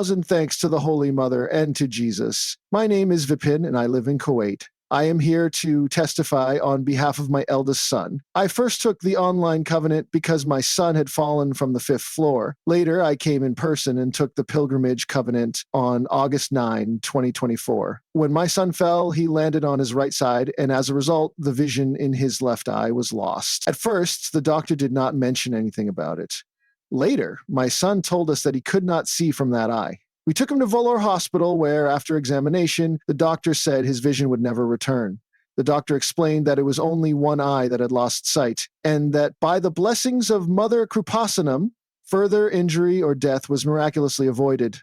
1,000 thanks to the Holy Mother and to Jesus. My name is Vipin and I live in Kuwait. I am here to testify on behalf of my eldest son. I first took the online covenant because my son had fallen from the 5th floor. Later, I came in person and took the pilgrimage covenant on August 9, 2024. When my son fell, he landed on his right side, and as a result, the vision in his left eye was lost. At first, the doctor did not mention anything about it. Later, my son told us that he could not see from that eye. We took him to Vellore Hospital where, after examination, the doctor said his vision would never return. The doctor explained that it was only one eye that had lost sight, and that by the blessings of Mother Kreupasanam, further injury or death was miraculously avoided,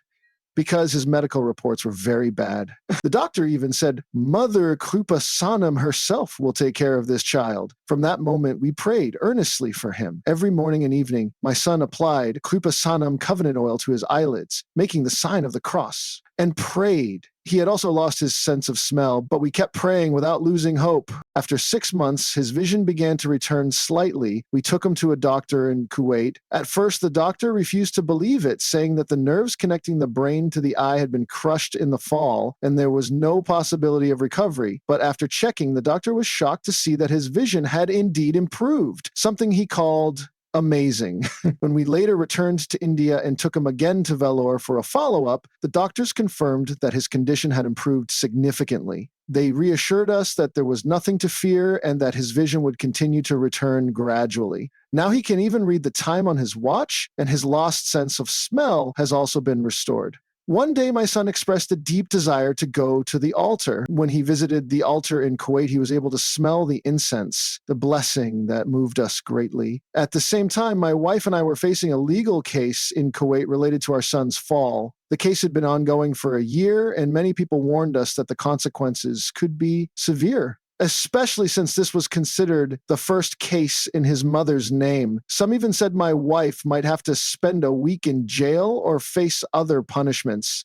because his medical reports were very bad. The doctor even said, Mother Kreupasanam herself will take care of this child. From that moment, we prayed earnestly for him. Every morning and evening, my son applied Kreupasanam covenant oil to his eyelids, making the sign of the cross, and prayed. He had also lost his sense of smell, but we kept praying without losing hope. After 6 months, his vision began to return slightly. We took him to a doctor in Kuwait. At first, the doctor refused to believe it, saying that the nerves connecting the brain to the eye had been crushed in the fall, and there was no possibility of recovery. But after checking, the doctor was shocked to see that his vision had indeed improved, something he called amazing. When we later returned to India and took him again to Vellore for a follow-up, the doctors confirmed that his condition had improved significantly. They reassured us that there was nothing to fear and that his vision would continue to return gradually. Now he can even read the time on his watch, and his lost sense of smell has also been restored. One day, my son expressed a deep desire to go to the altar. When he visited the altar in Kuwait, he was able to smell the incense, the blessing that moved us greatly. At the same time, my wife and I were facing a legal case in Kuwait related to our son's fall. The case had been ongoing for a year, and many people warned us that the consequences could be severe, especially since this was considered the first case in his mother's name. Some even said my wife might have to spend a week in jail or face other punishments.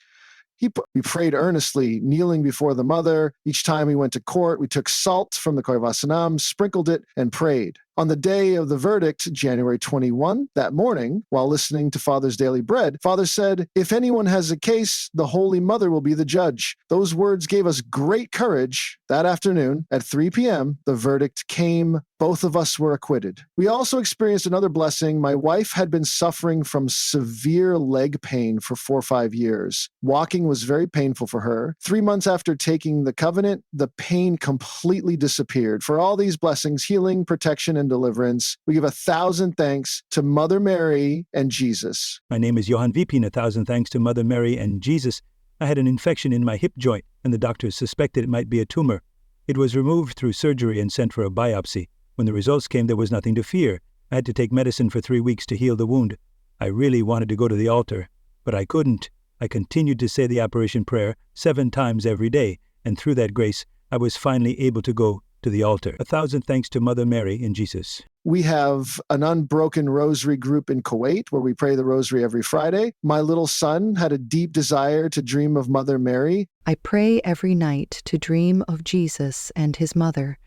We prayed earnestly, kneeling before the mother. Each time we went to court, we took salt from the Kreupasanam, sprinkled it, and prayed. On the day of the verdict, January 21, that morning, while listening to Father's Daily Bread, Father said, if anyone has a case, the Holy Mother will be the judge. Those words gave us great courage. That afternoon, at 3 p.m., the verdict came. Both of us were acquitted. We also experienced another blessing. My wife had been suffering from severe leg pain for 4 or 5 years. Walking was very painful for her. 3 months after taking the covenant, the pain completely disappeared. For all these blessings, healing, protection, and deliverance, we give 1,000 thanks to Mother Mary and Jesus. My name is Johan Vipin. 1,000 thanks to Mother Mary and Jesus. I had an infection in my hip joint, and the doctors suspected it might be a tumor. It was removed through surgery and sent for a biopsy. When the results came, there was nothing to fear. I had to take medicine for 3 weeks to heal the wound. I really wanted to go to the altar, but I couldn't. I continued to say the apparition prayer 7 times every day, and through that grace, I was finally able to go to the altar. 1,000 thanks to Mother Mary and Jesus. We have an unbroken rosary group in Kuwait where we pray the rosary every Friday. My little son had a deep desire to dream of Mother Mary. I pray every night to dream of Jesus and his mother.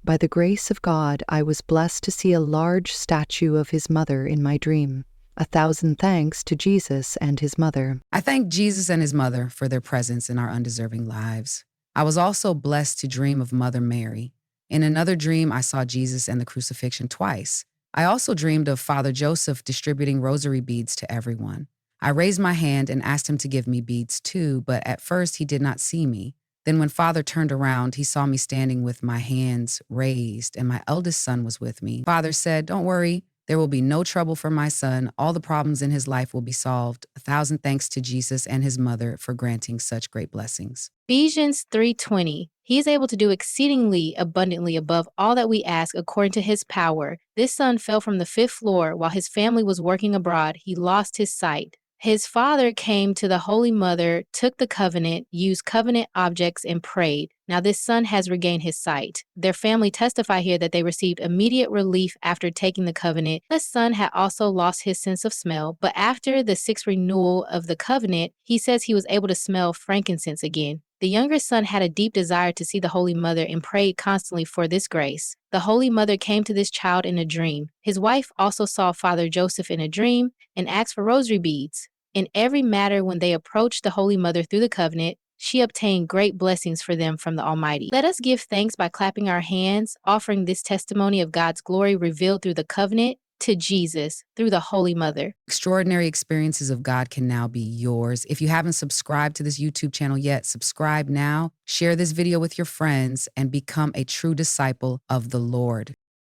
By the grace of God, I was blessed to see a large statue of his mother in my dream. 1,000 thanks to Jesus and his mother. I thank Jesus and his mother for their presence in our undeserving lives. I was also blessed to dream of Mother Mary. In another dream, I saw Jesus and the crucifixion twice. I also dreamed of Father Joseph distributing rosary beads to everyone. I raised my hand and asked him to give me beads too, but at first he did not see me. Then when Father turned around, he saw me standing with my hands raised, and my eldest son was with me. Father said, "Don't worry, there will be no trouble for my son. All the problems in his life will be solved. 1,000 thanks to Jesus and his mother for granting such great blessings." Ephesians 3:20. He is able to do exceedingly abundantly above all that we ask according to his power. This son fell from the 5th floor while his family was working abroad. He lost his sight. His father came to the Holy Mother, took the covenant, used covenant objects, and prayed. Now this son has regained his sight. Their family testify here that they received immediate relief after taking the covenant. The son had also lost his sense of smell, but after the 6th renewal of the covenant, he says he was able to smell frankincense again. The younger son had a deep desire to see the Holy Mother and prayed constantly for this grace. The Holy Mother came to this child in a dream. His wife also saw Father Joseph in a dream and asked for rosary beads. In every matter when they approached the Holy Mother through the covenant, she obtained great blessings for them from the Almighty. Let us give thanks by clapping our hands, offering this testimony of God's glory revealed through the covenant to Jesus through the Holy Mother. Extraordinary experiences of God can now be yours. If you haven't subscribed to this YouTube channel yet, subscribe now, share this video with your friends, and become a true disciple of the Lord.